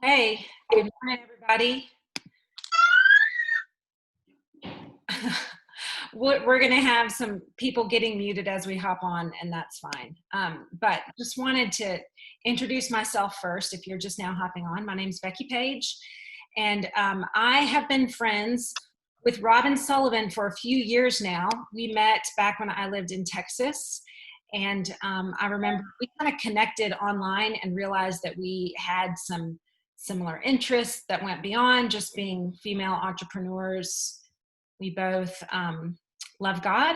Hey, good morning, everybody. We're going to have some people getting muted as we hop on, and that's fine. But just wanted to introduce myself first. If you're just now hopping on, my name's Becky Page, and I have been friends with Robin Sullivan for a few years now. We met back when I lived in Texas, and I remember we kind of connected online and realized that we had some similar interests that went beyond just being female entrepreneurs. We both love God.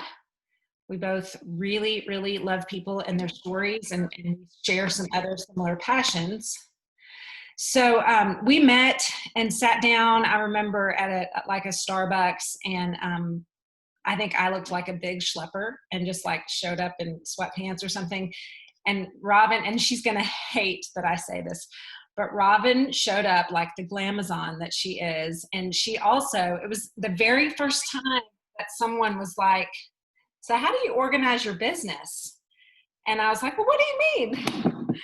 We both really, really love people and their stories, and share some other similar passions. So we met and sat down, I remember, at a Starbucks, and I think I looked like a big schlepper and just like showed up in sweatpants or something. And Robin, and she's going to hate that I say this, but Robin showed up like the glamazon that she is. And she also, it was the very first time that someone was like, so how do you organize your business? And I was like, well, what do you mean?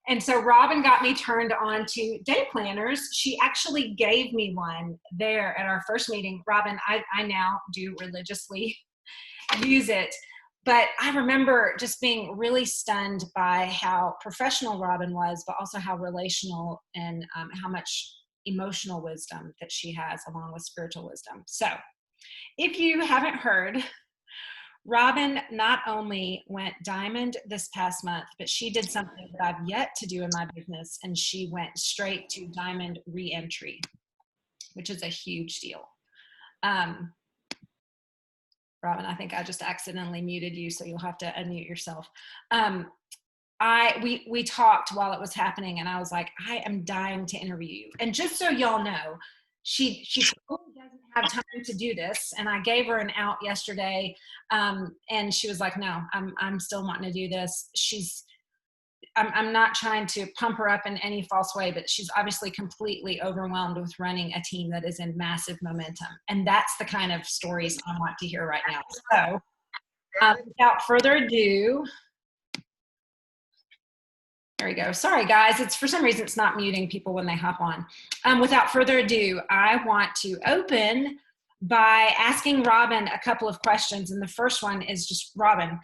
And so Robin got me turned on to day planners. She actually gave me one there at our first meeting. Robin, I now do religiously use it. But I remember just being really stunned by how professional Robin was, but also how relational and how much emotional wisdom that she has, along with spiritual wisdom. So if you haven't heard, Robin not only went diamond this past month, but she did something that I've yet to do in my business, and she went straight to diamond re-entry, which is a huge deal. Robin, I think I just accidentally muted you, so you'll have to unmute yourself. We talked while it was happening, and I was like, I am dying to interview you. And just so y'all know, she totally doesn't have time to do this, and I gave her an out yesterday, and she was like, no, I'm still wanting to do this. I'm not trying to pump her up in any false way, but she's obviously completely overwhelmed with running a team that is in massive momentum. And that's the kind of stories I want to hear right now. So without further ado, there we go. Sorry, guys. It's for some reason it's not muting people when they hop on. Without further ado, I want to open by asking Robin a couple of questions. And the first one is just, Robin,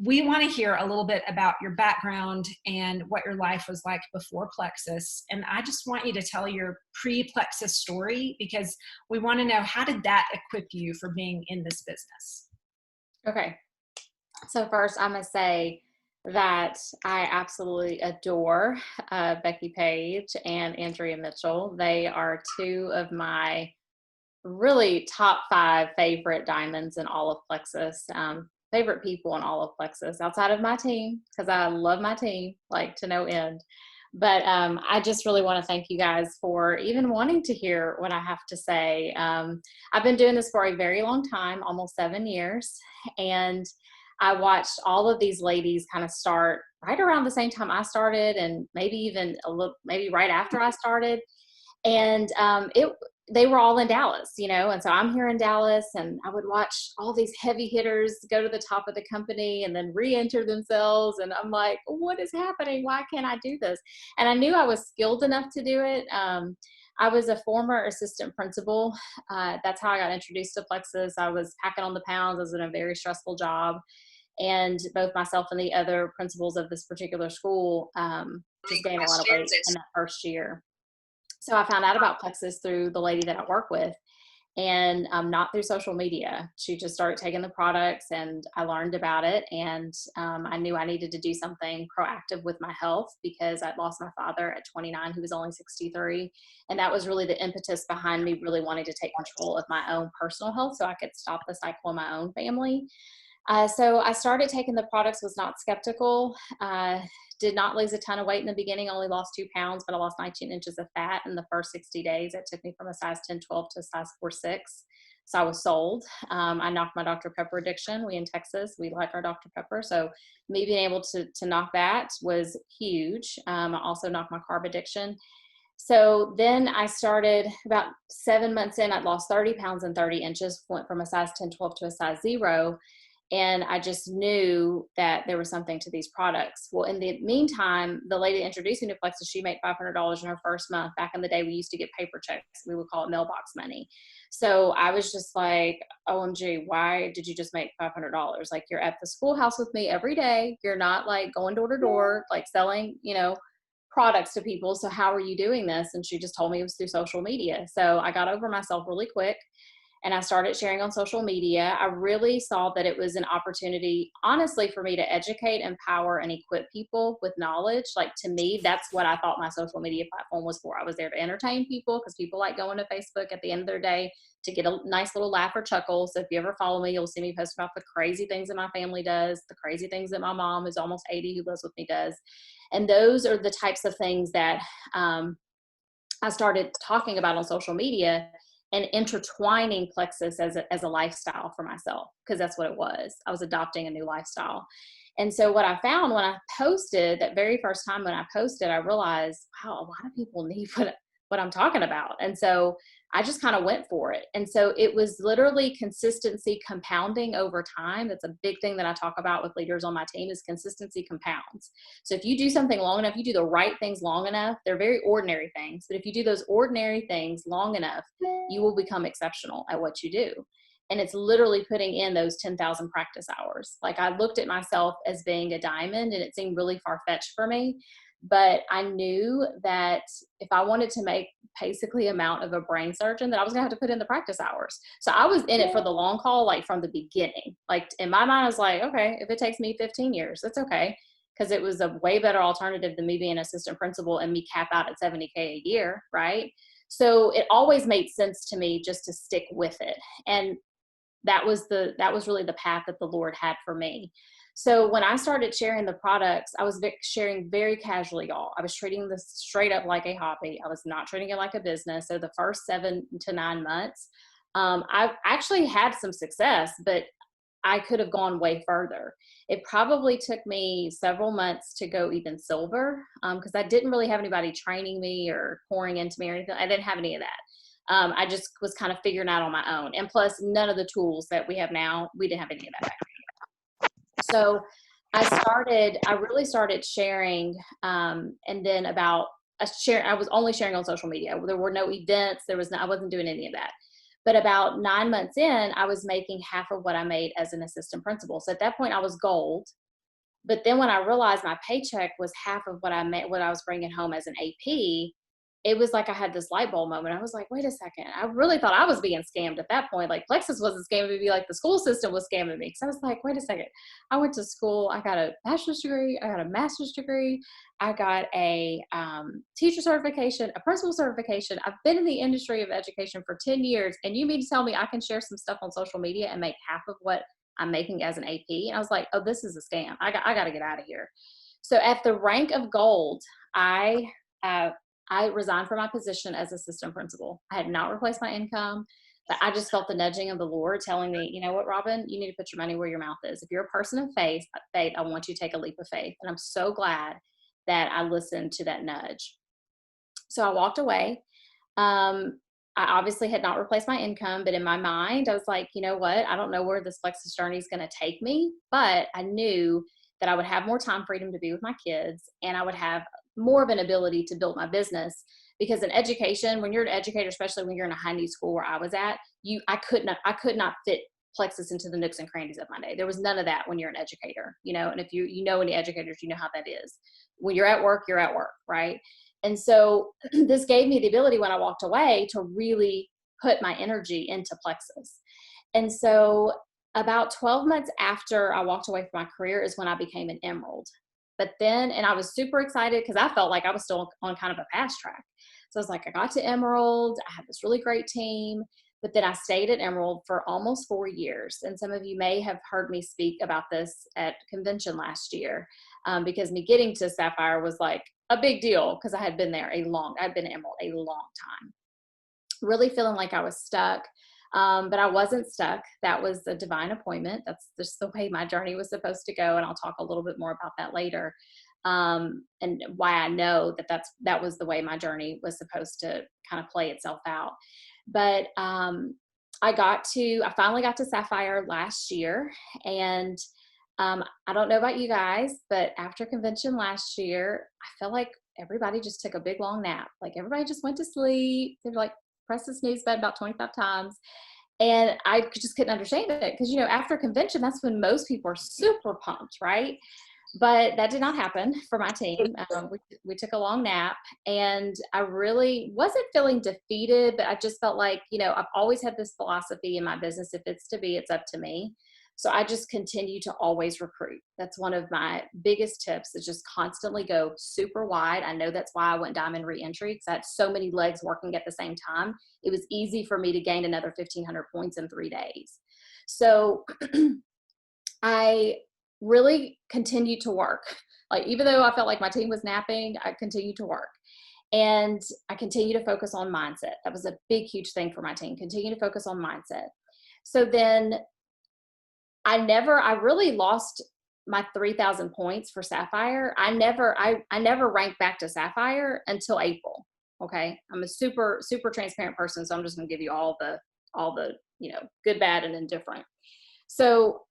we want to hear a little bit about your background and what your life was like before Plexus. And I just want you to tell your pre-Plexus story, because we want to know, how did that equip you for being in this business? Okay. So first, I'm going to say that I absolutely adore Becky Page and Andrea Mitchell. They are two of my really top 5 favorite diamonds in all of Plexus. Favorite people in all of Plexus outside of my team, because I love my team like to no end. But I just really want to thank you guys for even wanting to hear what I have to say. I've been doing this for a very long time, almost 7 years. And I watched all of these ladies kind of start right around the same time I started, and maybe even maybe right after I started. And they were all in Dallas, and so I'm here in Dallas, and I would watch all these heavy hitters go to the top of the company and then re-enter themselves. And I'm like, what is happening? Why can't I do this? And I knew I was skilled enough to do it. I was a former assistant principal. That's how I got introduced to Plexus. I was packing on the pounds. I was in a very stressful job. And both myself and the other principals of this particular school just gained a lot of weight in that first year. So I found out about Plexus through the lady that I work with, and not through social media. She just started taking the products, and I learned about it. And I knew I needed to do something proactive with my health, because I'd lost my father at 29, who was only 63. And that was really the impetus behind me really wanting to take control of my own personal health so I could stop the cycle in my own family. So I started taking the products, was not skeptical, did not lose a ton of weight in the beginning, only lost 2 pounds, but I lost 19 inches of fat in the first 60 days. It took me from a size 10, 12 to a size 4, 6. So I was sold. I knocked my Dr. Pepper addiction. We in Texas, we like our Dr. Pepper. So me being able to knock that was huge. I also knocked my carb addiction. So then I started about 7 months in, I'd lost 30 pounds and 30 inches, went from a size 10, 12 to a size 0. And I just knew that there was something to these products. Well, in the meantime, the lady that introduced me to Plexus, she made $500 in her first month. Back in the day, we used to get paper checks. We would call it mailbox money. So I was just like, OMG, why did you just make $500? Like, you're at the schoolhouse with me every day. You're not like going door to door, like selling, products to people. So how are you doing this? And she just told me it was through social media. So I got over myself really quick, and I started sharing on social media. I really saw that it was an opportunity, honestly, for me to educate, empower, and equip people with knowledge. Like, to me, that's what I thought my social media platform was for. I was there to entertain people, because people like going to Facebook at the end of their day to get a nice little laugh or chuckle. So if you ever follow me, you'll see me post about the crazy things that my family does, the crazy things that my mom, who's almost 80, who lives with me, does. And those are the types of things that I started talking about on social media, and intertwining plexus as a lifestyle for myself, because that's what it was. I was adopting a new lifestyle. And so what I found when I posted, that very first time when I posted, I realized, wow, a lot of people need what I'm talking about. And so I just kind of went for it. And so it was literally consistency compounding over time. That's a big thing that I talk about with leaders on my team, is consistency compounds. So if you do something long enough, you do the right things long enough, they're very ordinary things, but if you do those ordinary things long enough, you will become exceptional at what you do. And it's literally putting in those 10,000 practice hours. Like, I looked at myself as being a diamond, and it seemed really far-fetched for me. But I knew that if I wanted to make basically amount of a brain surgeon, that I was gonna have to put in the practice hours. So I was in it for the long haul, like from the beginning. Like, in my mind, I was like, okay, if it takes me 15 years, that's okay. Because it was a way better alternative than me being an assistant principal and me cap out at 70K a year, right? So it always made sense to me just to stick with it. And that was really the path that the Lord had for me. So when I started sharing the products, I was sharing very casually, y'all. I was treating this straight up like a hobby. I was not treating it like a business. So the first 7 to 9 months, I've actually had some success, but I could have gone way further. It probably took me several months to go even silver, because I didn't really have anybody training me or pouring into me or anything. I didn't have any of that. I just was kind of figuring out on my own. And plus, none of the tools that we have now, we didn't have any of that back then. So I really started sharing, and then I was only sharing on social media. There were no events. I wasn't doing any of that. But about 9 months in, I was making half of what I made as an assistant principal. So at that point, I was gold. But then when I realized my paycheck was half of what I was bringing home as an AP, it was like I had this light bulb moment. I was like, wait a second. I really thought I was being scammed at that point. Like, Plexus wasn't scamming me, like the school system was scamming me. So I was like, wait a second. I went to school. I got a bachelor's degree. I got a master's degree. I got a teacher certification, a principal certification. I've been in the industry of education for 10 years. And you mean to tell me I can share some stuff on social media and make half of what I'm making as an AP? And I was like, oh, this is a scam. I got to get out of here. So at the rank of gold, I resigned from my position as assistant principal. I had not replaced my income, but I just felt the nudging of the Lord telling me, you know what, Robin, you need to put your money where your mouth is. If you're a person of faith, I want you to take a leap of faith. And I'm so glad that I listened to that nudge. So I walked away. I obviously had not replaced my income, but in my mind, I was like, you know what? I don't know where this Plexus journey is going to take me, but I knew that I would have more time freedom to be with my kids, and I would have more of an ability to build my business. Because in education, when you're an educator, especially when you're in a high need school where I was at, I could not fit Plexus into the nooks and crannies of my day. There was none of that when you're an educator, and if you know any educators, you know how that is. When you're at work, right? And so this gave me the ability when I walked away to really put my energy into Plexus. And so about 12 months after I walked away from my career is when I became an Emerald. But then, and I was super excited because I felt like I was still on kind of a fast track. So I was like, I got to Emerald. I had this really great team. But then I stayed at Emerald for almost 4 years. And some of you may have heard me speak about this at convention last year, because me getting to Sapphire was like a big deal because I had been there I'd been at Emerald a long time. Really feeling like I was stuck. But I wasn't stuck. That was a divine appointment. That's just the way my journey was supposed to go. And I'll talk a little bit more about that later. And why I know that was the way my journey was supposed to kind of play itself out. But I finally got to Sapphire last year. And I don't know about you guys, but after convention last year, I felt like everybody just took a big long nap. Like everybody just went to sleep. They were like, press the snooze button about 25 times. And I just couldn't understand it because, after convention, that's when most people are super pumped, right? But that did not happen for my team. We took a long nap, and I really wasn't feeling defeated, but I just felt like, I've always had this philosophy in my business: if it's to be, it's up to me. So I just continue to always recruit. That's one of my biggest tips, is just constantly go super wide. I know that's why I went diamond reentry, because I had so many legs working at the same time. It was easy for me to gain another 1,500 points in 3 days. So I really continued to work. Like, even though I felt like my team was napping, I continued to work. And I continue to focus on mindset. That was a big, huge thing for my team. Continue to focus on mindset. So then I really lost my 3,000 points for Sapphire. I never ranked back to Sapphire until April. Okay. I'm a super, super transparent person. So I'm just going to give you all the, good, bad, and indifferent. So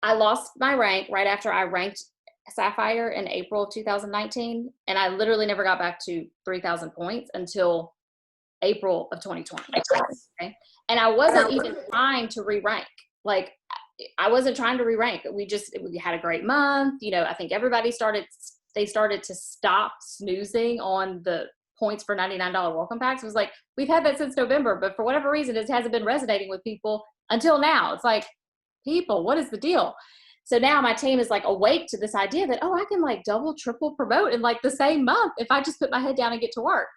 I lost my rank right after I ranked Sapphire in April of 2019. And I literally never got back to 3,000 points until April of 2020. Okay. And I wasn't even trying to re-rank. Like, I wasn't trying to re-rank. We had a great month. I think everybody started to stop snoozing on the points for $99 welcome packs. It was like, we've had that since November, but for whatever reason, it hasn't been resonating with people until now. It's like, people, what is the deal? So now my team is like awake to this idea that, I can like double, triple promote in like the same month if I just put my head down and get to work.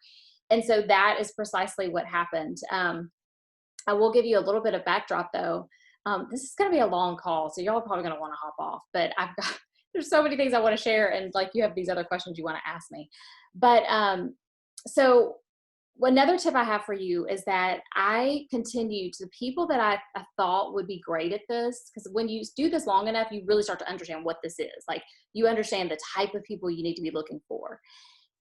And so that is precisely what happened. I will give you a little bit of backdrop though. This is going to be a long call, so y'all are probably going to want to hop off, but there's so many things I want to share, and like, you have these other questions you want to ask me. But so another tip I have for you is that I continue to the people that I thought would be great at this, because when you do this long enough, you really start to understand what this is. Like, you understand the type of people you need to be looking for.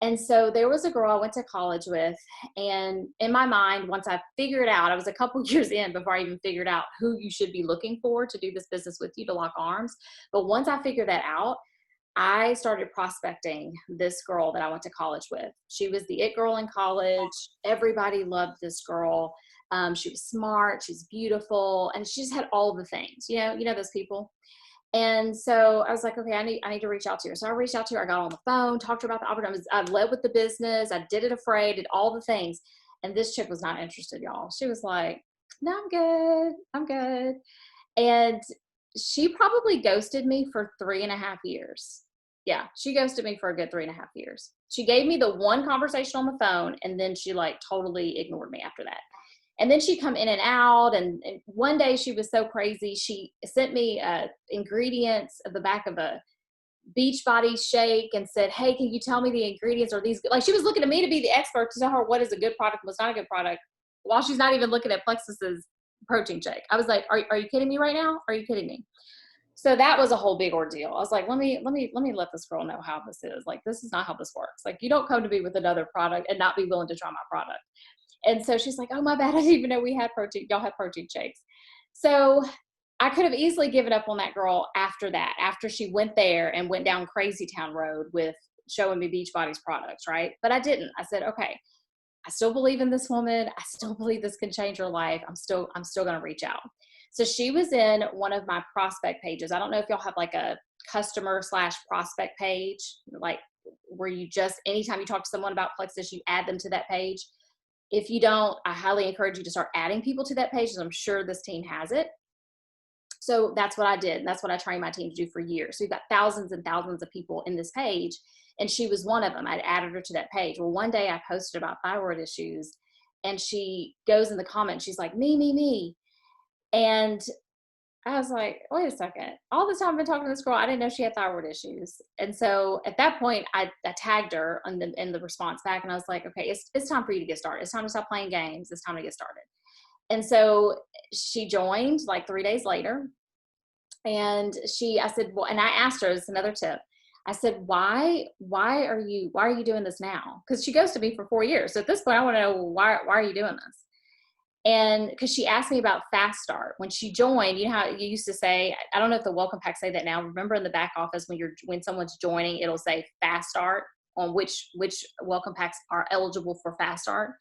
And so there was a girl I went to college with, and in my mind, once I figured out, I was a couple years in before I even figured out who you should be looking for to do this business with you, to lock arms. But once I figured that out, I started prospecting this girl that I went to college with. She was the it girl in college. Everybody loved this girl. She was smart, she's beautiful, and she just had all the things, you know those people. And so I was like, okay, I need to reach out to her. So I reached out to her. I got on the phone, talked to her about the opportunity. I led with the business. I did it afraid, did all the things. And this chick was not interested, y'all. She was like, no, I'm good. I'm good. And she probably ghosted me for 3.5 years. Yeah, she ghosted me for a good 3.5 years. She gave me the one conversation on the phone, and then she like totally ignored me after that. And then she'd come in and out. And one day she was so crazy. She sent me ingredients at the back of a Beachbody shake and said, hey, can you tell me the ingredients? Are these good? Like, she was looking at me to be the expert to tell her what is a good product and what's not a good product, while she's not even looking at Plexus's protein shake. I was like, are you kidding me right now? Are you kidding me? So that was a whole big ordeal. I was like, let me let this girl know how this is. Like, this is not how this works. Like, you don't come to me with another product and not be willing to try my product. And so she's like, oh, my bad. I didn't even know y'all had protein shakes. So I could have easily given up on that girl after that, after she went there and went down Crazy Town Road with showing me Beachbody's products, right? But I didn't. I said, okay, I still believe in this woman. I still believe this can change her life. I'm still going to reach out. So she was in one of my prospect pages. I don't know if y'all have like a customer/prospect page, like where you just, anytime you talk to someone about Plexus, you add them to that page. If you don't, I highly encourage you to start adding people to that page, because I'm sure this team has it. So that's what I did. And that's what I trained my team to do for years. So we've got thousands and thousands of people in this page, and she was one of them. I'd added her to that page. Well, one day I posted about thyroid issues, and she goes in the comments. She's like, me. And I was like, wait a second. All this time I've been talking to this girl, I didn't know she had thyroid issues. And so at that point, I tagged her in the response back, and I was like, okay, it's time for you to get started. It's time to stop playing games. It's time to get started. And so she joined like 3 days later. And I said, well, and I asked her, it's another tip. I said, why are you doing this now? Because she ghosted me for 4 years. So at this point, I want to know, why are you doing this? And because she asked me about Fast Start when she joined, you know how you used to say, I don't know if the welcome pack say that now. Remember in the back office when someone's joining, it'll say Fast Start on which welcome packs are eligible for Fast Start.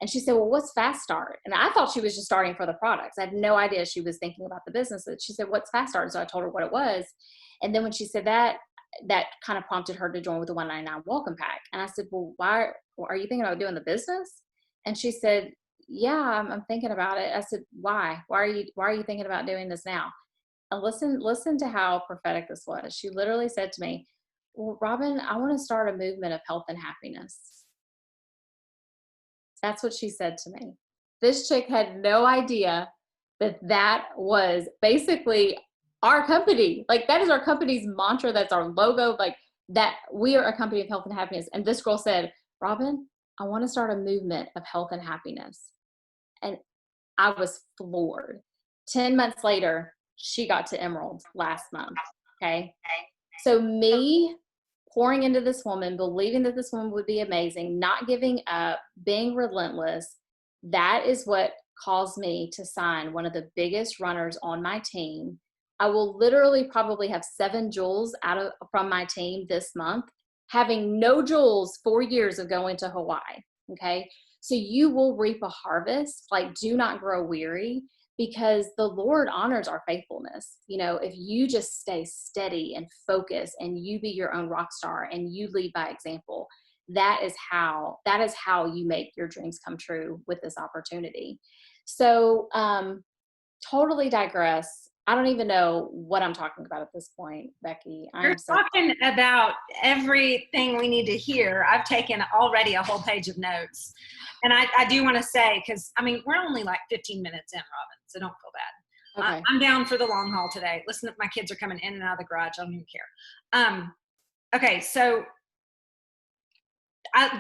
And she said, well, what's Fast Start? And I thought she was just starting for the products. I had no idea she was thinking about the business. She said, what's Fast Start? So I told her what it was. And then when she said that kind of prompted her to join with the 199 welcome pack. And I said, well, why are you thinking about doing the business? And she said, yeah, I'm thinking about it. I said, why? Why are you thinking about doing this now? And listen to how prophetic this was. She literally said to me, well, Robin, I want to start a movement of health and happiness. That's what she said to me. This chick had no idea that was basically our company. Like, that is our company's mantra. That's our logo. Like, that we are a company of health and happiness. And this girl said, Robin, I want to start a movement of health and happiness. And I was floored. 10 months later, she got to Emerald last month. Okay. So me pouring into this woman, believing that this woman would be amazing, not giving up, being relentless, that is what caused me to sign one of the biggest runners on my team. I will literally probably have 7 jewels from my team this month, having no jewels 4 years of going to Hawaii. Okay. So you will reap a harvest. Like, do not grow weary, because the Lord honors our faithfulness. You know, if you just stay steady and focus and you be your own rock star and you lead by example, that is how you make your dreams come true with this opportunity. So, totally digress. I don't even know what I'm talking about at this point, Becky. You're talking about everything we need to hear. I've taken already a whole page of notes. And I do want to say, because, I mean, we're only like 15 minutes in, Robin, so don't feel bad. Okay. I'm down for the long haul today. Listen, if my kids are coming in and out of the garage, I don't even care. Okay, so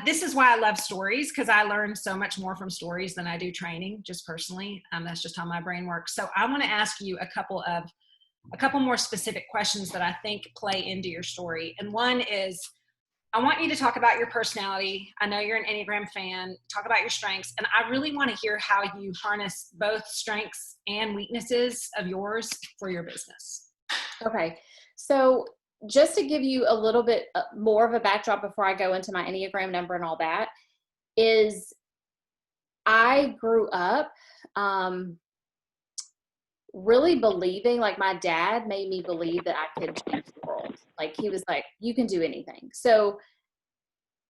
this is why I love stories, because I learn so much more from stories than I do training, just personally. That's just how my brain works. So I want to ask you a couple more specific questions that I think play into your story. And one is, I want you to talk about your personality. I know you're an Enneagram fan. Talk about your strengths. And I really want to hear how you harness both strengths and weaknesses of yours for your business. Okay. So just to give you a little bit more of a backdrop before I go into my Enneagram number and all that, is I grew up really believing, like, my dad made me believe that I could change the world. Like, he was like, you can do anything. So,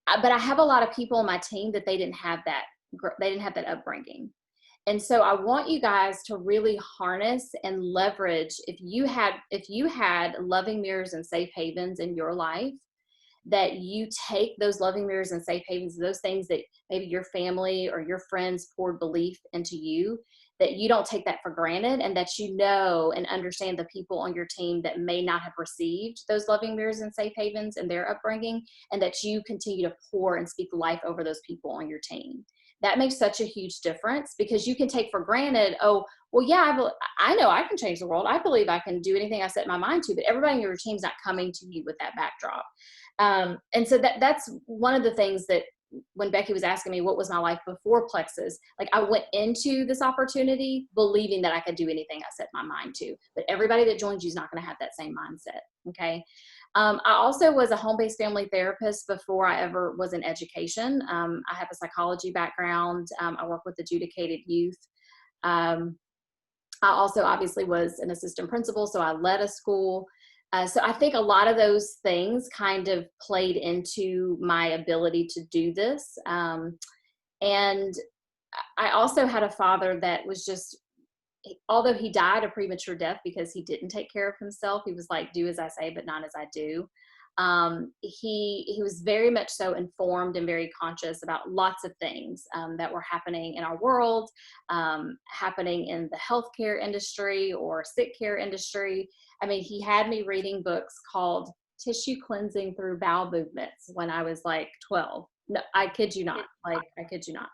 but I have a lot of people on my team that they didn't have that upbringing. And so I want you guys to really harness and leverage, if you had loving mirrors and safe havens in your life, that you take those loving mirrors and safe havens, those things that maybe your family or your friends poured belief into you, that you don't take that for granted, and that you know and understand the people on your team that may not have received those loving mirrors and safe havens in their upbringing, and that you continue to pour and speak life over those people on your team. That makes such a huge difference, because you can take for granted, oh, well, yeah, I know I can change the world. I believe I can do anything I set my mind to, but everybody in your team's not coming to you with that backdrop. And so that's one of the things that, when Becky was asking me what was my life before Plexus, like, I went into this opportunity believing that I could do anything I set my mind to, but everybody that joins you is not going to have that same mindset. Okay. I also was a home-based family therapist before I ever was in education. I have a psychology background. I work with adjudicated youth. I also obviously was an assistant principal, so I led a school. So I think a lot of those things kind of played into my ability to do this. And I also had a father that was just, although he died a premature death because he didn't take care of himself, he was like, do as I say, but not as I do. He was very much so informed and very conscious about lots of things that were happening in our world, happening in the healthcare industry or sick care industry. I mean, he had me reading books called Tissue Cleansing Through Bowel Movements when I was like 12. No, I kid you not. Like, I kid you not.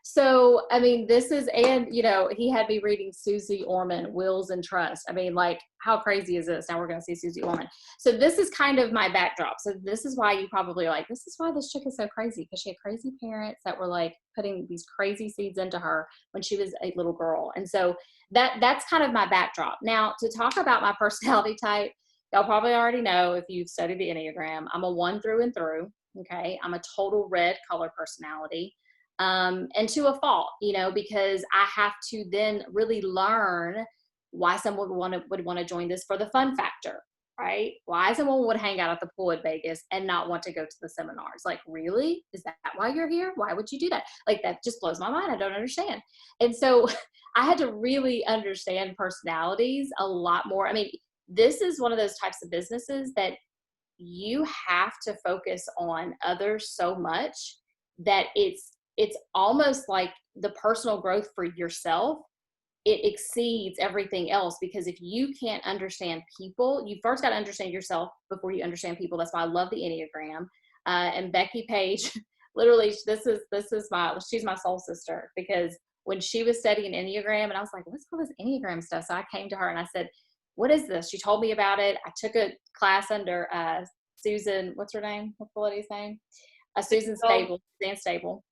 So, I mean, this is, and, he had me reading Susie Orman, Wills and Trust. I mean, like, how crazy is this? Now we're going to see Susie Orman. So this is kind of my backdrop. So this is why you probably are like, this is why this chick is so crazy, because she had crazy parents that were like putting these crazy seeds into her when she was a little girl. And so that's kind of my backdrop. Now, to talk about my personality type, y'all probably already know if you've studied the Enneagram, I'm a 1 through and through. Okay. I'm a total red color personality. And to a fault, because I have to then really learn why someone would want to join this for the fun factor, right? Why someone would hang out at the pool at Vegas and not want to go to the seminars. Like, really? Is that why you're here? Why would you do that? Like, that just blows my mind. I don't understand. And so I had to really understand personalities a lot more. I mean, this is one of those types of businesses that you have to focus on others so much that it's almost like the personal growth for yourself, it exceeds everything else, because if you can't understand people, you first got to understand yourself before you understand people. That's why I love the Enneagram. And Becky Page, literally, she's my soul sister, because when she was studying Enneagram, and I was like, what's all this Enneagram stuff? So I came to her and I said, what is this? She told me about it. I took a class under Susan, what's her name? What's the lady's name? Susan Stable.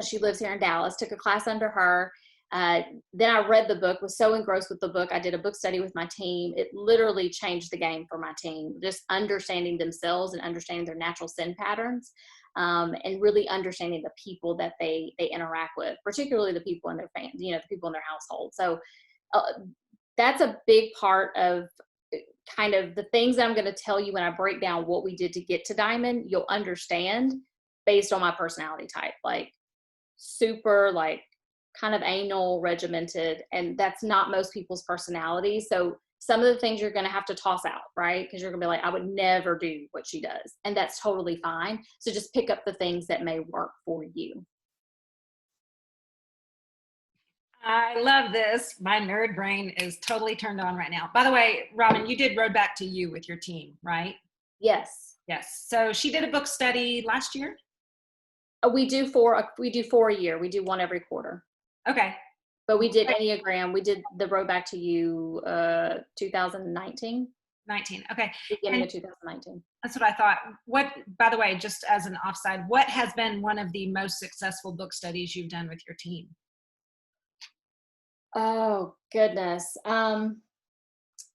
She lives here in Dallas. Took a class under her. Then I read the book, was so engrossed with the book. I did a book study with my team. It literally changed the game for my team, just understanding themselves and understanding their natural sin patterns, and really understanding the people that they interact with, particularly the people in their family, the people in their household. So that's a big part of kind of the things that I'm going to tell you when I break down what we did to get to Diamond. You'll understand based on my personality type, like super, like kind of anal, regimented, and that's not most people's personality. So some of the things you're going to have to toss out, right? Because you're going to be like, I would never do what she does, and that's totally fine. So just pick up the things that may work for you. I love this. My nerd brain is totally turned on right now. By the way, Robin, you did Road Back to You with your team, right? Yes. Yes. So she did a book study last year? We do four a year. We do one every quarter. Okay. But we did Enneagram. We did the Road Back to You 2019. 19. Okay. Beginning of 2019. That's what I thought. What, by the way, just as an offside, what has been one of the most successful book studies you've done with your team? Oh, goodness.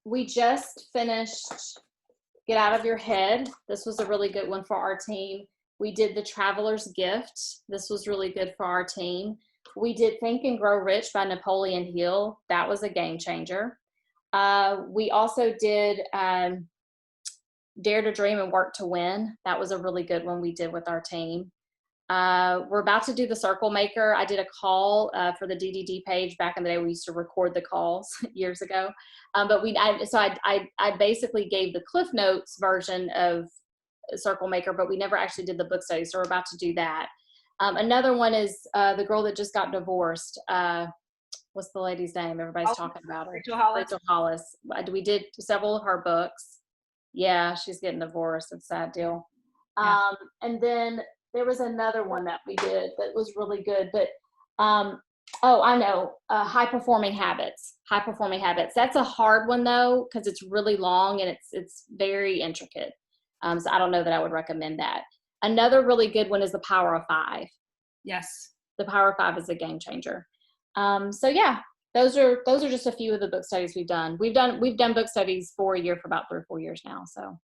We just finished Get Out of Your Head. This was a really good one for our team. We did The Traveler's Gift. This was really good for our team. We did Think and Grow Rich by Napoleon Hill. That was a game changer. We also did Dare to Dream and Work to Win. That was a really good one we did with our team. We're about to do the Circle Maker. I did a call for the DDD page back in the day. We used to record the calls years ago. But I basically gave the Cliff Notes version of Circle Maker, but we never actually did the book study. So we're about to do that. Another one is the girl that just got divorced. What's the lady's name? Everybody's talking about her. Rachel Hollis. We did several of her books. Yeah, she's getting divorced. It's a sad deal. Yeah. And then there was another one that we did that was really good. But I know, High Performing Habits. High Performing Habits. That's a hard one though, because it's really long and it's very intricate. So I don't know that I would recommend that. Another really good one is The Power of Five. Yes. The Power of Five is a game changer. So yeah, those are just a few of the book studies we've done. We've done book studies for a year for about 3 or 4 years now. So.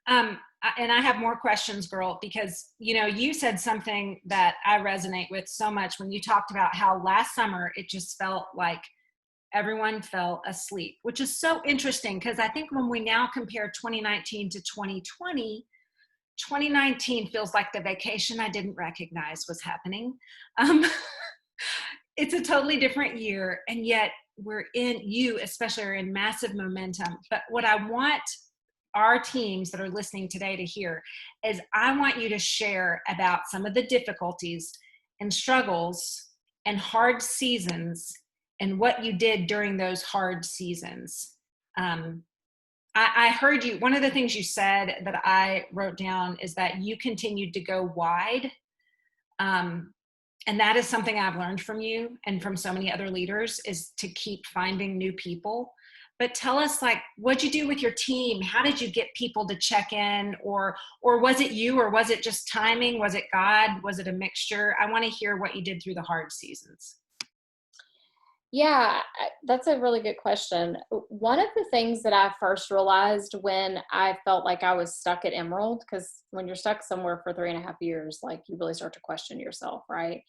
And I have more questions, girl, because, you said something that I resonate with so much when you talked about how last summer it just felt like everyone fell asleep, which is so interesting because I think when we now compare 2019 to 2020, 2019 feels like the vacation I didn't recognize was happening. It's a totally different year, and yet you especially are in massive momentum. But what I want our teams that are listening today to hear is I want you to share about some of the difficulties and struggles and hard seasons and what you did during those hard seasons. I heard you, one of the things you said that I wrote down is that you continued to go wide. And And that is something I've learned from you and from so many other leaders, is to keep finding new people. But tell us, like, what'd you do with your team? How did you get people to check in? Or was it you, or was it just timing? Was it God? Was it a mixture? I want to hear what you did through the hard seasons. Yeah, that's a really good question. One of the things that I first realized when I felt like I was stuck at Emerald, because when you're stuck somewhere for 3.5 years, like you really start to question yourself, right?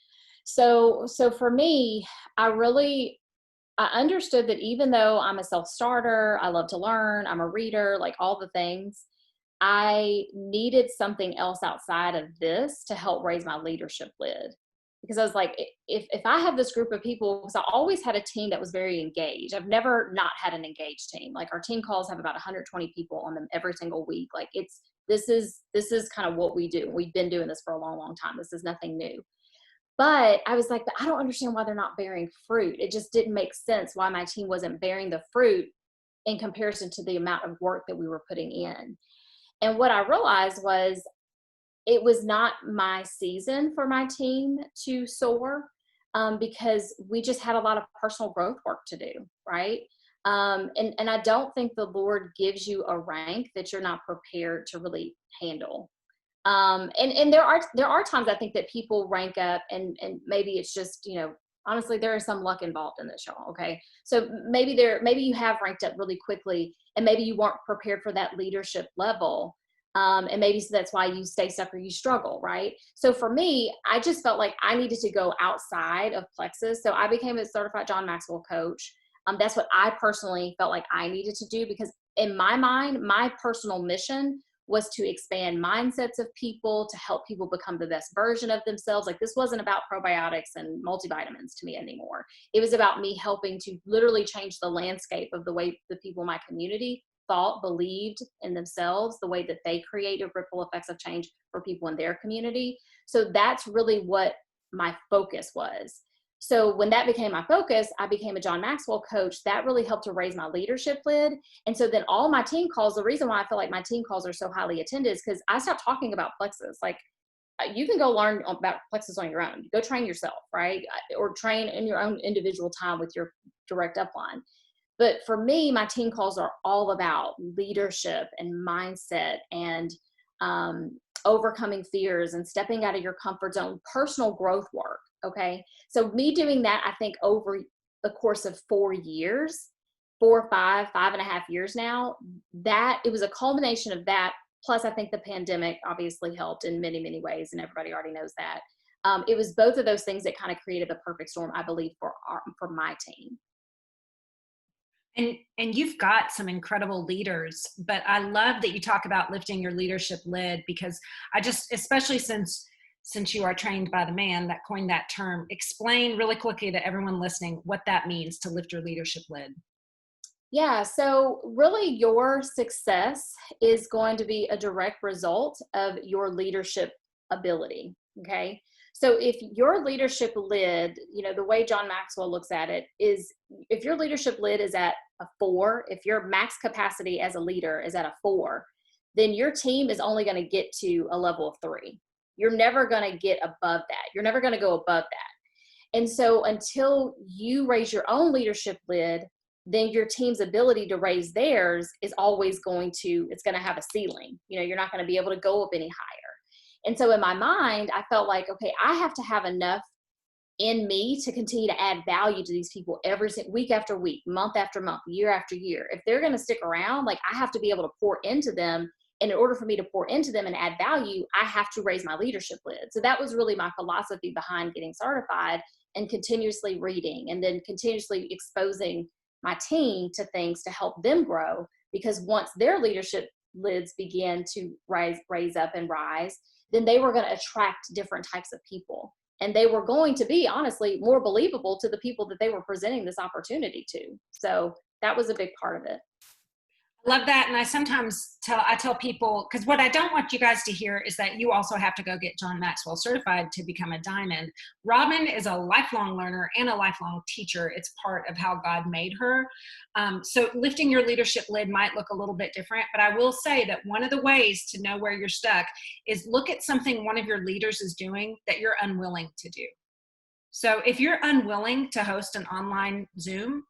So for me, I understood that even though I'm a self-starter, I love to learn, I'm a reader, like all the things, I needed something else outside of this to help raise my leadership lid. Because I was like, if I have this group of people, because I always had a team that was very engaged. I've never not had an engaged team. Like our team calls have about 120 people on them every single week. Like this is kind of what we do. We've been doing this for a long, long time. This is nothing new. But I was like, but I don't understand why they're not bearing fruit. It just didn't make sense why my team wasn't bearing the fruit in comparison to the amount of work that we were putting in. And what I realized was it was not my season for my team to soar, because we just had a lot of personal growth work to do, right? And I don't think the Lord gives you a rank that you're not prepared to really handle. And there are times I think that people rank up, and maybe it's just, honestly, there is some luck involved in this, y'all. Okay. So maybe you have ranked up really quickly, and maybe you weren't prepared for that leadership level. And maybe so that's why you stay stuck or you struggle, right? So for me, I just felt like I needed to go outside of plexus. So I became a certified John Maxwell coach. That's what I personally felt like I needed to do, because in my mind, my personal mission was to expand mindsets of people, to help people become the best version of themselves. Like, this wasn't about probiotics and multivitamins to me anymore. It was about me helping to literally change the landscape of the way the people in my community thought, believed in themselves, the way that they created ripple effects of change for people in their community. So that's really what my focus was. So when that became my focus, I became a John Maxwell coach. That really helped to raise my leadership lid. And so then all my team calls, the reason why I feel like my team calls are so highly attended is because I stopped talking about plexus. Like, you can go learn about plexus on your own. Go train yourself, right? Or train in your own individual time with your direct upline. But for me, my team calls are all about leadership and mindset and overcoming fears and stepping out of your comfort zone, personal growth work. Okay. So me doing that, I think over the course of 4 years, 5.5 years now, that it was a culmination of that. Plus, I think the pandemic obviously helped in many, many ways, and everybody already knows that. It was both of those things that kind of created the perfect storm, I believe, for my team. And you've got some incredible leaders, but I love that you talk about lifting your leadership lid, because I just, especially since you are trained by the man that coined that term, explain really quickly to everyone listening what that means to lift your leadership lid. Yeah, so really your success is going to be a direct result of your leadership ability. Okay. So if your leadership lid, the way John Maxwell looks at it is, if your leadership lid is at a 4, if your max capacity as a leader is at a 4, then your team is only going to get to a level of 3. You're never going to get above that. You're never going to go above that. And so until you raise your own leadership lid, then your team's ability to raise theirs is always it's going to have a ceiling. You're not going to be able to go up any higher. And so in my mind, I felt like, okay, I have to have enough in me to continue to add value to these people every week after week, month after month, year after year. If they're going to stick around, like, I have to be able to pour into them. And in order for me to pour into them and add value, I have to raise my leadership lid. So that was really my philosophy behind getting certified, and continuously reading, and then continuously exposing my team to things to help them grow. Because once their leadership lids began to raise up and rise, then they were going to attract different types of people. And they were going to be, honestly, more believable to the people that they were presenting this opportunity to. So that was a big part of it. Love that. And I sometimes tell people, because what I don't want you guys to hear is that you also have to go get John Maxwell Certified to become a diamond. Robin is a lifelong learner and a lifelong teacher. It's part of how God made her. So lifting your leadership lid might look a little bit different, but I will say that one of the ways to know where you're stuck is look at something one of your leaders is doing that you're unwilling to do. So if you're unwilling to host an online Zoom,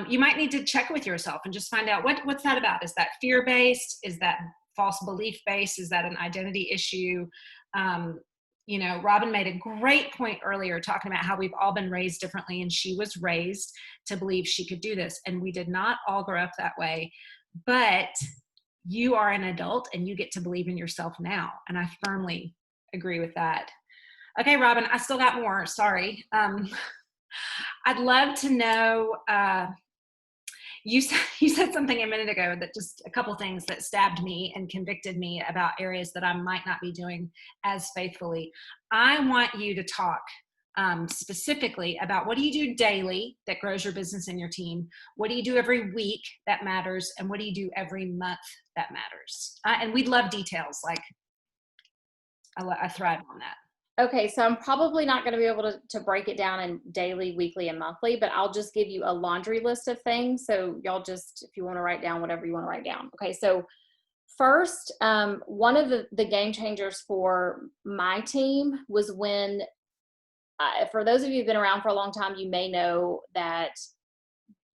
you might need to check with yourself and just find out what's that about. Is that fear-based? Is that false belief-based? Is that an identity issue? Robin made a great point earlier talking about how we've all been raised differently, and she was raised to believe she could do this. And we did not all grow up that way, but you are an adult and you get to believe in yourself now. And I firmly agree with that. Okay, Robin, I still got more. Sorry. I'd love to know, you said something a minute ago that just a couple things that stabbed me and convicted me about areas that I might not be doing as faithfully. I want you to talk specifically about what do you do daily that grows your business and your team? What do you do every week that matters? And what do you do every month that matters? And we'd love details. Like, I thrive on that. Okay, so I'm probably not going to be able to break it down in daily, weekly, and monthly, but I'll just give you a laundry list of things. So y'all just, if you want to write down whatever you want to write down. Okay, so first, one of the game changers for my team was when, for those of you who've been around for a long time, you may know that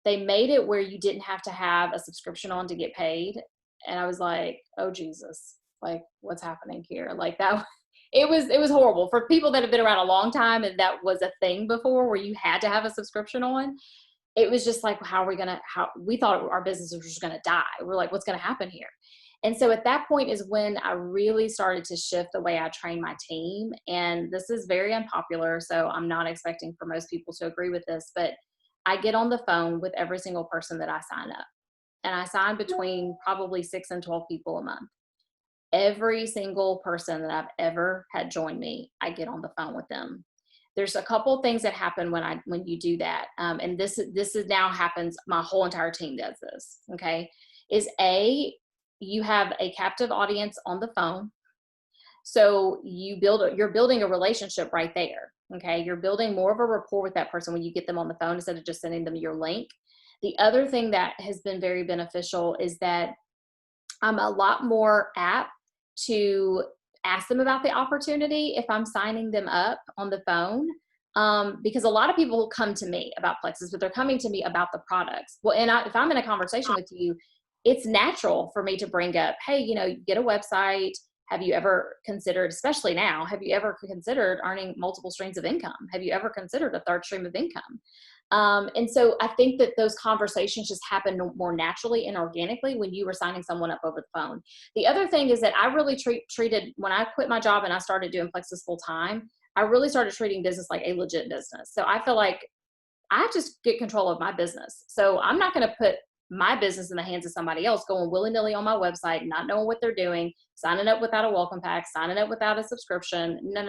they made it where you didn't have to have a subscription on to get paid. And I was like, oh, Jesus, like, what's happening here? Like that. It was horrible for people that have been around a long time, and that was a thing before where you had to have a subscription on. It was just like, how we thought our business was just going to die. We're like, what's going to happen here? And so at that point is when I really started to shift the way I train my team. And this is very unpopular, so I'm not expecting for most people to agree with this, but I get on the phone with every single person that I sign up. And I sign between probably 6 and 12 people a month. Every single person that I've ever had join me, I get on the phone with them. There's a couple things that happen when you do that. And this is now happens, my whole entire team does this, okay? You have a captive audience on the phone. So you're building a relationship right there, okay? You're building more of a rapport with that person when you get them on the phone instead of just sending them your link. The other thing that has been very beneficial is that I'm a lot more apt to ask them about the opportunity if I'm signing them up on the phone. Because a lot of people come to me about Plexus, but they're coming to me about the products. Well, and if I'm in a conversation with you, it's natural for me to bring up, hey, you get a website. Have you ever considered, especially now, have you ever considered earning multiple streams of income? Have you ever considered a third stream of income? And so I think that those conversations just happen more naturally and organically when you were signing someone up over the phone. The other thing is that I really treated, when I quit my job and I started doing Plexus full time, I really started treating business like a legit business. So I feel like I just get control of my business. So I'm not going to put my business in the hands of somebody else going willy-nilly on my website, not knowing what they're doing, signing up without a welcome pack, signing up without a subscription. No.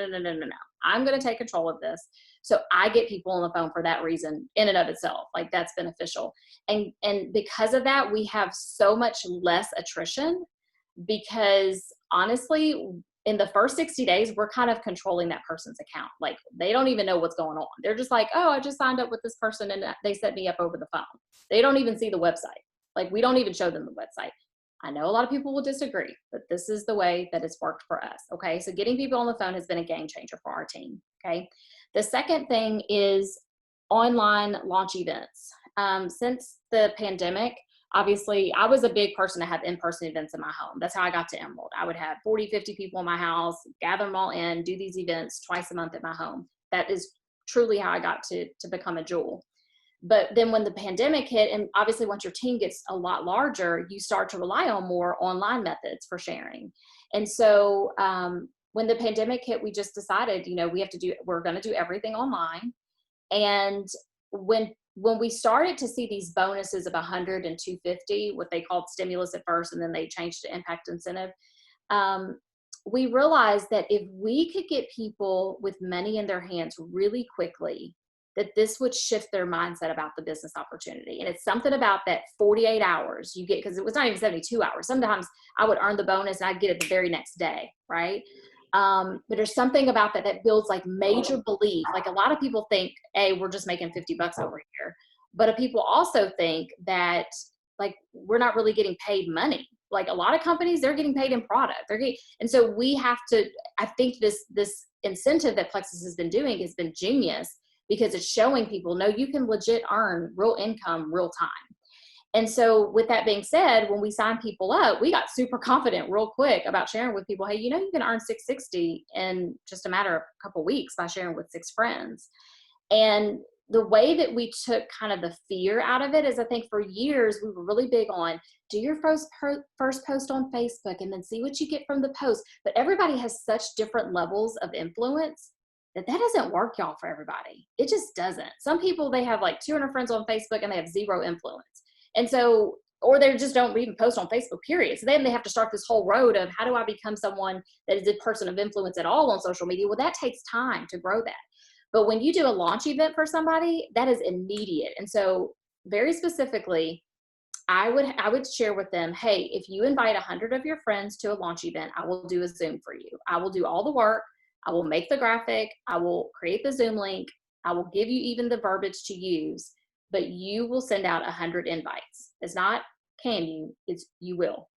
I'm going to take control of this. So I get people on the phone for that reason in and of itself. Like, that's beneficial. And because of that, we have so much less attrition, because honestly, in the first 60 days, we're kind of controlling that person's account. Like, they don't even know what's going on. They're just like, oh, I just signed up with this person and they set me up over the phone. They don't even see the website. Like, we don't even show them the website. I know a lot of people will disagree, but this is the way that it's worked for us. Okay. So getting people on the phone has been a game changer for our team. Okay. The second thing is online launch events. Since the pandemic, obviously, I was a big person to have in-person events in my home. That's how I got to Emerald. I would have 40, 50 people in my house, gather them all in, do these events twice a month at my home. That is truly how I got to become a Jewel. But then when the pandemic hit, and obviously once your team gets a lot larger, you start to rely on more online methods for sharing. And so when the pandemic hit, we just decided, we're going to do everything online. And when we started to see these bonuses of 100 and 250, what they called stimulus at first, and then they changed to impact incentive, we realized that if we could get people with money in their hands really quickly, that this would shift their mindset about the business opportunity. And it's something about that 48 hours you get, because it was not even 72 hours. Sometimes I would earn the bonus and I'd get it the very next day, right? But there's something about that builds like major belief. Like, a lot of people think, hey, we're just making $50 over here. But people also think that, like, we're not really getting paid money. like a lot of companies, they're getting paid in product. And so we have to, I think this incentive that Plexus has been doing has been genius, because it's showing people, no, you can legit earn real income, real time. And so with that being said, when we sign people up, we got super confident real quick about sharing with people, hey, you know, you can earn 660 in just a matter of a couple of weeks by sharing with 6 friends. And the way that we took kind of the fear out of it is, I think for years we were really big on do your first post on Facebook and then see what you get from the post. But everybody has such different levels of influence that doesn't work, y'all, for everybody. It just doesn't. Some people, they have like 200 friends on Facebook and they have 0 influence. And so, or they just don't even post on Facebook, period. So then they have to start this whole road of how do I become someone that is a person of influence at all on social media? Well, that takes time to grow that. But when you do a launch event for somebody, that is immediate. And so very specifically, I would share with them, hey, if you invite 100 of your friends to a launch event, I will do a Zoom for you. I will do all the work. I will make the graphic. I will create the Zoom link. I will give you even the verbiage to use, but you will send out 100 invites. It's not can you, it's you will.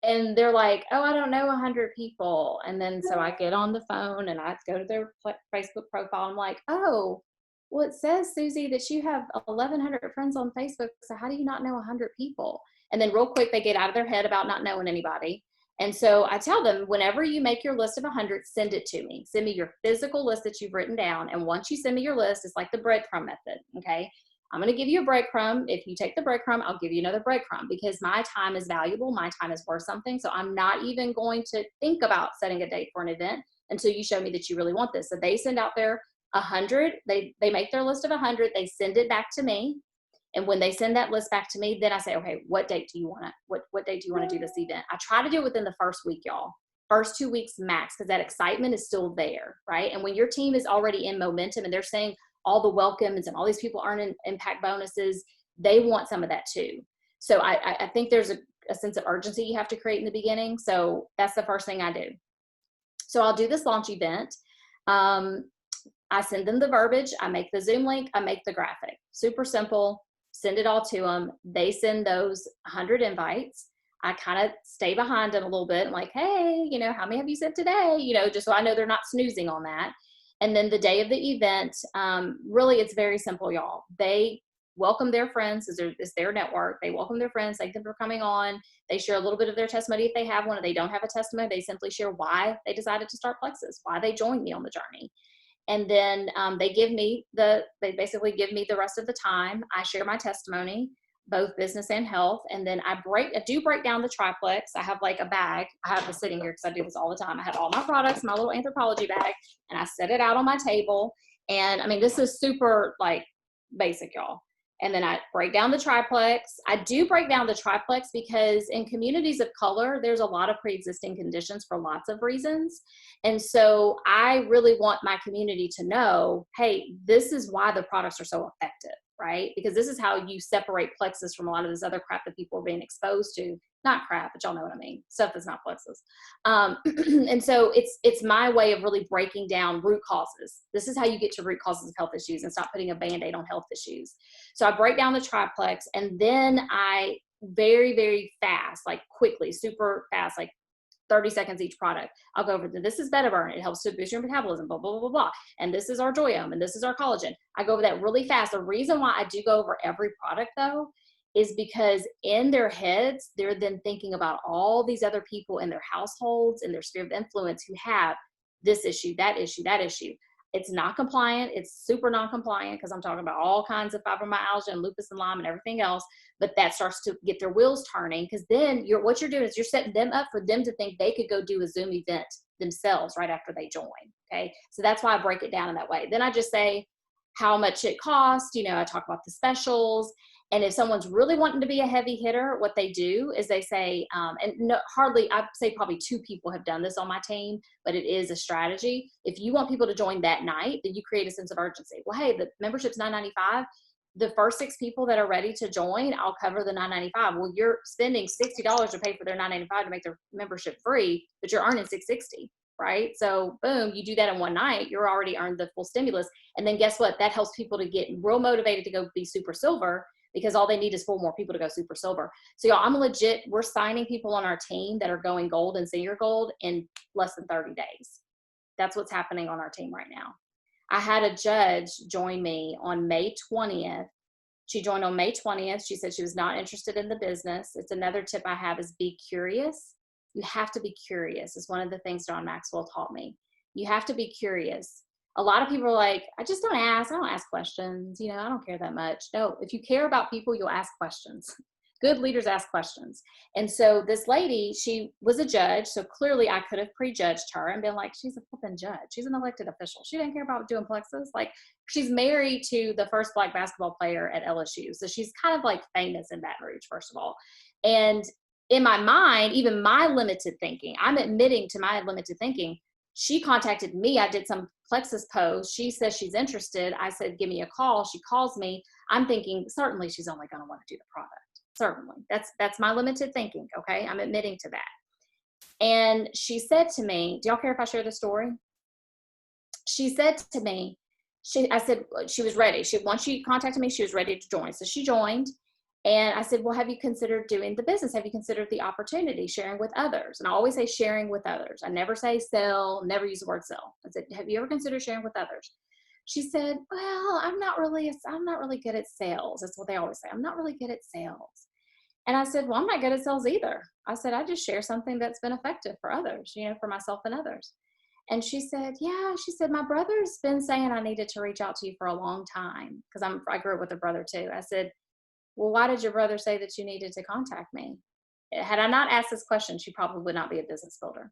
And they're like, oh, I don't know 100 people. And then so I get on the phone and I go to their Facebook profile. I'm like, oh, well, it says, Susie, that you have 1,100 friends on Facebook. So how do you not know 100 people? And then real quick, they get out of their head about not knowing anybody. And so I tell them, whenever you make your list of 100, send it to me. Send me your physical list that you've written down. And once you send me your list, it's like the breadcrumb method, okay? I'm going to give you a breadcrumb. If you take the breadcrumb, I'll give you another breadcrumb, because my time is valuable. My time is worth something. So I'm not even going to think about setting a date for an event until you show me that you really want this. So they send out their 100. They make their list of 100. They send it back to me. And when they send that list back to me, then I say, okay, what date do you want to, what date do you want to do this event? I try to do it within the first week, y'all. First 2 weeks max, because that excitement is still there, right? And when your team is already in momentum and they're saying all the welcomes and all these people earning impact bonuses, they want some of that too. So I think there's a sense of urgency you have to create in the beginning. So that's the first thing I do. So I'll do this launch event. I send them the verbiage. I make the Zoom link. I make the graphic. Super simple. Send it all to them. They send those 100 invites. I kind of stay behind them a little bit. I'm like, hey, you know, how many have you sent today? You know, just so I know they're not snoozing on that. And then the day of the event, really, it's very simple, y'all. They welcome their friends. It's their network. They welcome their friends. Thank them for coming on. They share a little bit of their testimony if they have one. If they don't have a testimony, they simply share why they decided to start Plexus, why they joined me on the journey. And then they basically give me the rest of the time. I share my testimony, both business and health. And then I do break down the triplex. I have like a bag. I have this sitting here because I do this all the time. I have all my products, my little anthropology bag, and I set it out on my table. And I mean, this is super like basic, y'all. And then I break down the triplex. I do break down the triplex because in communities of color, there's a lot of pre-existing conditions for lots of reasons. And so I really want my community to know, hey, this is why the products are so effective, right? Because this is how you separate Plexus from a lot of this other crap that people are being exposed to. Not crap, but y'all know what I mean. Stuff that's not Plexus. And so it's my way of really breaking down root causes. This is how you get to root causes of health issues and stop putting a Band-Aid on health issues. So I break down the triplex, and then I very, very fast, like quickly, super fast, like 30 seconds each product. I'll go over this is Beta Burn. It helps to boost your metabolism, blah, blah, blah, blah, blah. And this is our Joyome, and this is our collagen. I go over that really fast. The reason why I do go over every product though, is because in their heads, they're then thinking about all these other people in their households and their sphere of influence who have this issue, that issue, that issue. It's not compliant. It's super non-compliant because I'm talking about all kinds of fibromyalgia and lupus and Lyme and everything else. But that starts to get their wheels turning, because then what you're doing is you're setting them up for them to think they could go do a Zoom event themselves right after they join. Okay. So that's why I break it down in that way. Then I just say how much it costs. You know, I talk about the specials. And if someone's really wanting to be a heavy hitter, what they do is they say, and no, hardly, I'd say probably 2 people have done this on my team, but it is a strategy. If you want people to join that night, then you create a sense of urgency. Well, hey, the membership's $9.95. The first 6 people that are ready to join, I'll cover the $9.95. Well, you're spending $60 to pay for their $9.95 to make their membership free, but you're earning $660. Right? So boom, you do that in one night, you're already earned the full stimulus. And then guess what? That helps people to get real motivated to go be super silver, because all they need is 4 more people to go super silver. So y'all, I'm legit, we're signing people on our team that are going gold and senior gold in less than 30 days. That's what's happening on our team right now. I had a judge join me on May 20th. She joined on May 20th. She said she was not interested in the business. It's another tip I have is be curious. You have to be curious. It's one of the things John Maxwell taught me. You have to be curious. A lot of people are like, I just don't ask. I don't ask questions. You know, I don't care that much. No, if you care about people, you'll ask questions. Good leaders ask questions. And so this lady, she was a judge. So clearly I could have prejudged her and been like, she's a flipping judge. She's an elected official. She didn't care about doing plexus. Like, she's married to the first Black basketball player at LSU. So she's kind of like famous in Baton Rouge, first of all. And in my mind, even my limited thinking, I'm admitting to my limited thinking, she contacted me. I did some plexus post. She says she's interested. I said, give me a call. She calls me. I'm thinking, certainly she's only going to want to do the product. Certainly. That's my limited thinking. Okay. I'm admitting to that. And she said to me, do y'all care if I share the story? She said to me, I said, she was ready. Once she contacted me, she was ready to join. So she joined. And I said, well, have you considered doing the business? Have you considered the opportunity, sharing with others? And I always say sharing with others. I never say sell, never use the word sell. I said, have you ever considered sharing with others? She said, well, I'm not really good at sales. That's what they always say. I'm not really good at sales. And I said, well, I'm not good at sales either. I said, I just share something that's been effective for others, you know, for myself and others. And she said, yeah, she said, my brother's been saying I needed to reach out to you for a long time because I grew up with a brother too. I said, well, why did your brother say that you needed to contact me? Had I not asked this question, she probably would not be a business builder.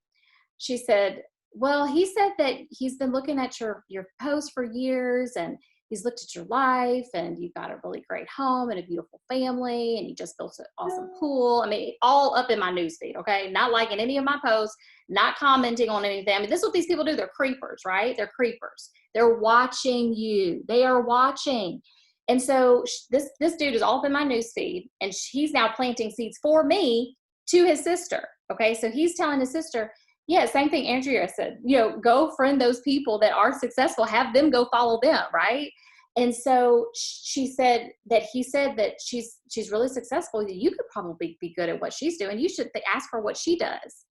She said, well, he said that he's been looking at your posts for years and he's looked at your life and you've got a really great home and a beautiful family and you just built an awesome pool. I mean, all up in my newsfeed, okay? Not liking any of my posts, not commenting on anything. I mean, this is what these people do. They're creepers, right? They're creepers. They're watching you. They are watching. And so this dude is all up in my newsfeed and he's now planting seeds for me to his sister. Okay. So he's telling his sister, yeah, same thing Andrea said, you know, go friend those people that are successful, have them go follow them. Right. And so he said that she's really successful. You could probably be good at what she's doing. You should ask her what she does.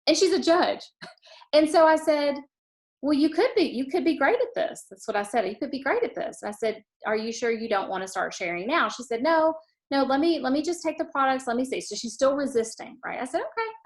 And she's a judge. And so I said, well, you could be great at this. That's what I said. You could be great at this. I said, are you sure you don't want to start sharing now? She said, no, let me just take the products. Let me see. So she's still resisting, right? I said,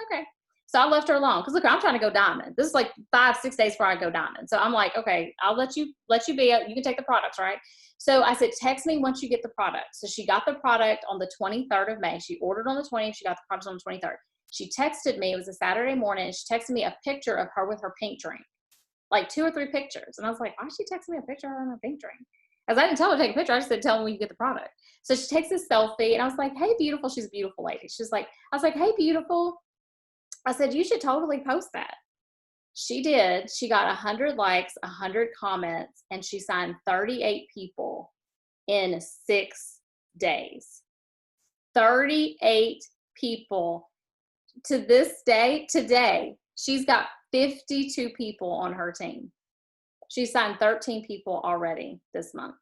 okay. So I left her alone. Cause look, I'm trying to go diamond. This is like 5-6 days before I go diamond. So I'm like, okay, I'll let you be, you can take the products, right? So I said, text me once you get the product. So she got the product on the 23rd of May. She ordered on the 20th. She got the product on the 23rd. She texted me, it was a Saturday morning, and she texted me a picture of her with her pink drink. Like 2 or 3 pictures. And I was like, why is she texting me a picture of her in her pink drink? Because I didn't tell her to take a picture. I just said, tell me when you get the product. So she takes a selfie and I was like, hey, beautiful. She's a beautiful lady. I was like, hey, beautiful. I said, you should totally post that. She did. She got 100 likes, 100 comments, and she signed 38 people in 6 days. 38 people. To this day, today, she's got 52 people on her team. She signed 13 people already this month.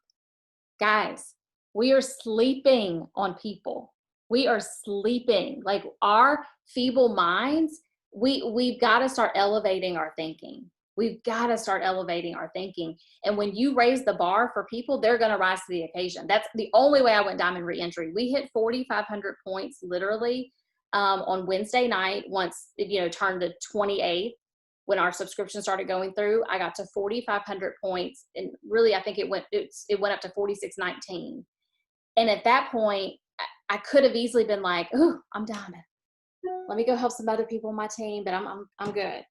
Guys, we are sleeping on people. We are sleeping. Like our feeble minds, we've got to start elevating our thinking. We've got to start elevating our thinking. And when you raise the bar for people, they're going to rise to the occasion. That's the only way I went diamond reentry. We hit 4,500 points literally on Wednesday night once it turned the 28th. When our subscription started going through, I got to 4,500 points. And really, I think it went up to 4,619. And at that point, I could have easily been like, oh, I'm diamond. Let me go help some other people on my team, but I'm good.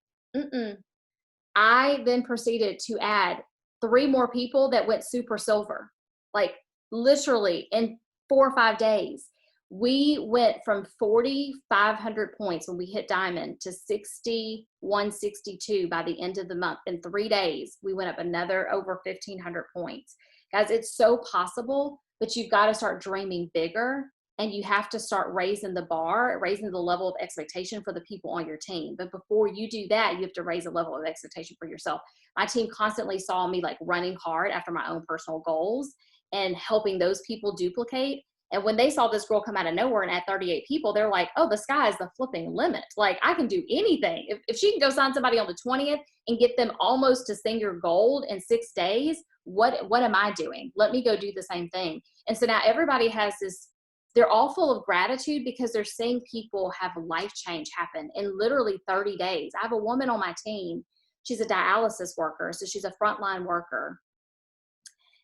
I then proceeded to add 3 more people that went super silver, like literally in 4 or 5 days. We went from 4,500 points when we hit diamond to 6,162 by the end of the month. In 3 days, we went up another over 1,500 points. Guys, it's so possible, but you've got to start dreaming bigger and you have to start raising the bar, raising the level of expectation for the people on your team. But before you do that, you have to raise a level of expectation for yourself. My team constantly saw me like running hard after my own personal goals and helping those people duplicate. And when they saw this girl come out of nowhere and add 38 people, they're like, oh, the sky is the flipping limit. Like, I can do anything. If she can go sign somebody on the 20th and get them almost to senior gold in 6 days, what am I doing? Let me go do the same thing. And so now everybody has this, they're all full of gratitude because they're seeing people have life change happen in literally 30 days. I have a woman on my team. She's a dialysis worker. So she's a frontline worker.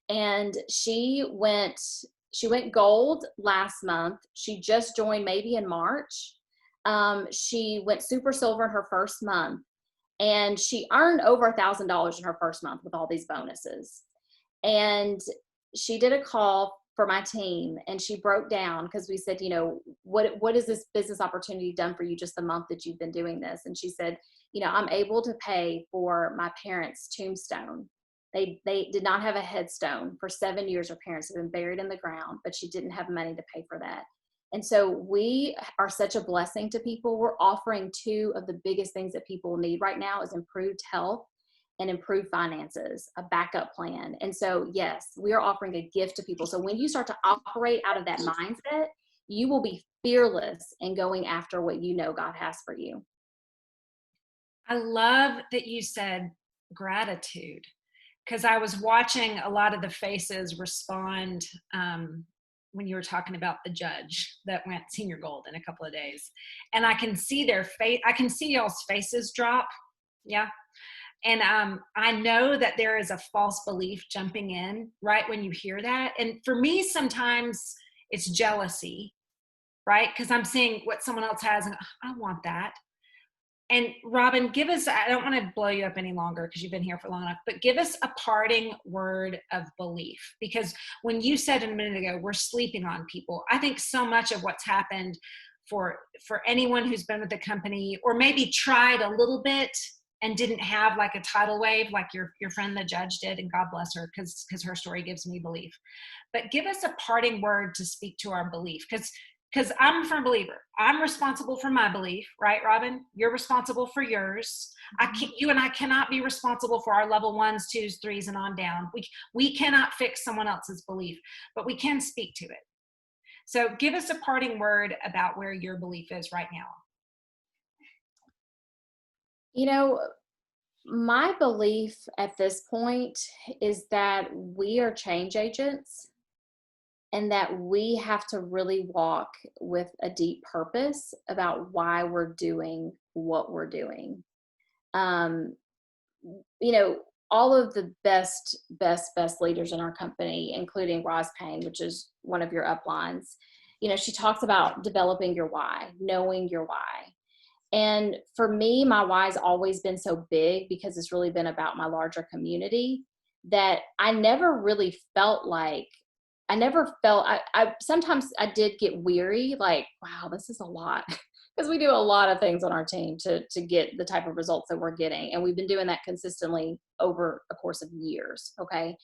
And she went gold last month. She just joined maybe in March. She went super silver in her first month, and she earned over $1,000 in her first month with all these bonuses. And she did a call for my team, and she broke down, because we said, what has this business opportunity done for you just the month that you've been doing this? And she said, I'm able to pay for my parents' tombstone. They did not have a headstone. For 7 years, her parents have been buried in the ground, but she didn't have money to pay for that. And so we are such a blessing to people. We're offering 2 of the biggest things that people need right now is improved health and improved finances, a backup plan. And so, yes, we are offering a gift to people. So when you start to operate out of that mindset, you will be fearless in going after what you know God has for you. I love that you said gratitude, because I was watching a lot of the faces respond when you were talking about the judge that went senior gold in a couple of days. And I can see their face. I can see y'all's faces drop. Yeah. And I know that there is a false belief jumping in right when you hear that. And for me, sometimes it's jealousy, right? Because I'm seeing what someone else has and I want that. And Robin, give us, I don't want to blow you up any longer because you've been here for long enough, but give us a parting word of belief. Because when you said a minute ago, we're sleeping on people, I think so much of what's happened for anyone who's been with the company or maybe tried a little bit and didn't have like a tidal wave like your friend the judge did, and God bless her because her story gives me belief. But give us a parting word to speak to our belief, because I'm a firm believer. I'm responsible for my belief, right, Robin? You're responsible for yours. You and I cannot be responsible for our level 1s, 2s, 3s, and on down. We cannot fix someone else's belief, but we can speak to it. So give us a parting word about where your belief is right now. My belief at this point is that we are change agents, and that we have to really walk with a deep purpose about why we're doing what we're doing. All of the best leaders in our company, including Roz Payne, which is one of your uplines, she talks about developing your why, knowing your why. And for me, my why's always been so big because it's really been about my larger community that I never really felt like, sometimes I did get weary, like, wow, this is a lot. Because we do a lot of things on our team to get the type of results that we're getting. And we've been doing that consistently over a course of years. Okay.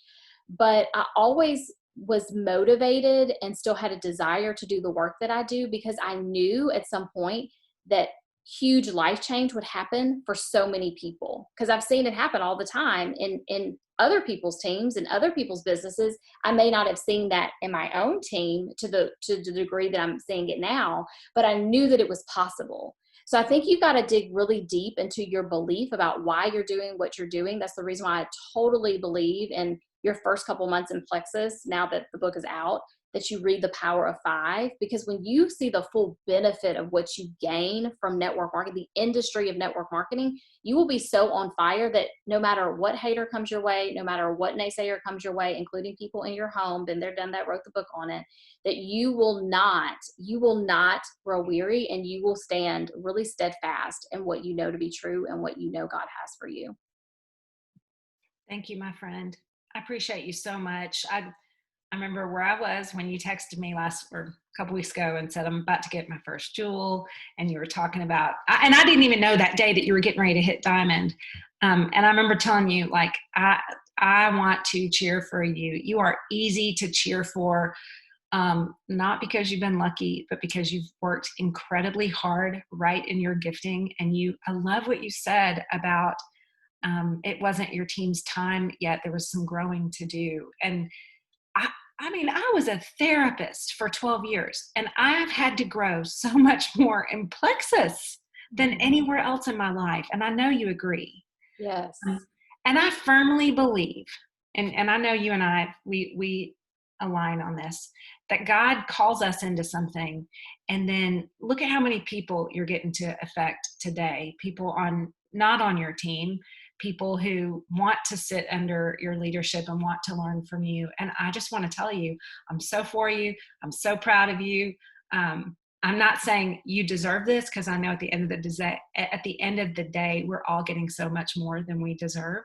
But I always was motivated and still had a desire to do the work that I do because I knew at some point that huge life change would happen for so many people, because I've seen it happen all the time in other people's teams and other people's businesses. I may not have seen that in my own team to the degree that I'm seeing it now, but I knew that it was possible. So I think you've got to dig really deep into your belief about why you're doing what you're doing. That's the reason why I totally believe in your first couple months in Plexus, now that the book is out, that you read The Power of 5, because when you see the full benefit of what you gain from network marketing, the industry of network marketing, you will be so on fire that no matter what hater comes your way, no matter what naysayer comes your way, including people in your home, been there, done that, wrote the book on it, that you will not grow weary, and you will stand really steadfast in what you know to be true and what you know God has for you. Thank you, my friend. I appreciate you so much. I remember where I was when you texted me a couple weeks ago and said, I'm about to get my first jewel. And you were talking about, and I didn't even know that day that you were getting ready to hit diamond. And I remember telling you, like, I want to cheer for you. You are easy to cheer for, not because you've been lucky, but because you've worked incredibly hard right in your gifting. And I love what you said about, it wasn't your team's time yet. There was some growing to do. And I mean, I was a therapist for 12 years, and I've had to grow so much more in plexus than anywhere else in my life. And I know you agree. Yes. And I firmly believe, and I know you and I, we align on this, that God calls us into something. And then look at how many people you're getting to affect today. People not on your team, people who want to sit under your leadership and want to learn from you. And I just want to tell you, I'm so for you. I'm so proud of you. I'm not saying you deserve this, because I know at the end of the day, we're all getting so much more than we deserve.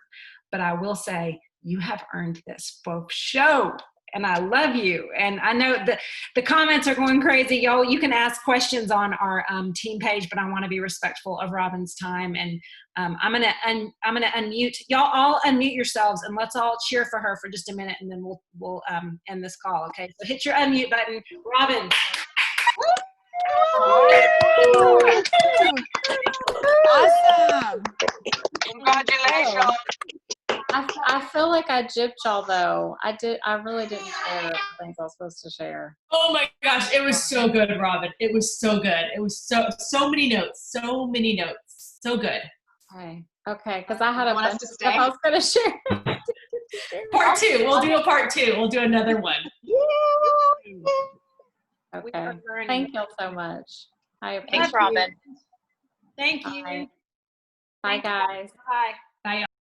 But I will say you have earned this for show. And I love you. And I know that the comments are going crazy. Y'all, you can ask questions on our team page, but I want to be respectful of Robin's time. And I'm gonna unmute. Y'all all unmute yourselves, and let's all cheer for her for just a minute, and then we'll end this call. Okay, so hit your unmute button, Robin. Awesome. Congratulations. I feel like I gypped y'all though. I really didn't share the things I was supposed to share. Oh my gosh, it was so good, Robin. It was so good. It was so many notes. So many notes. So good. Okay, because I had a Want us bunch to of stuff stay? I was going to share. Part 2. We'll do a part 2. We'll do another one. Okay. Thank y'all so much. I appreciate Thanks, Robin. Thank you. Bye, guys. Bye.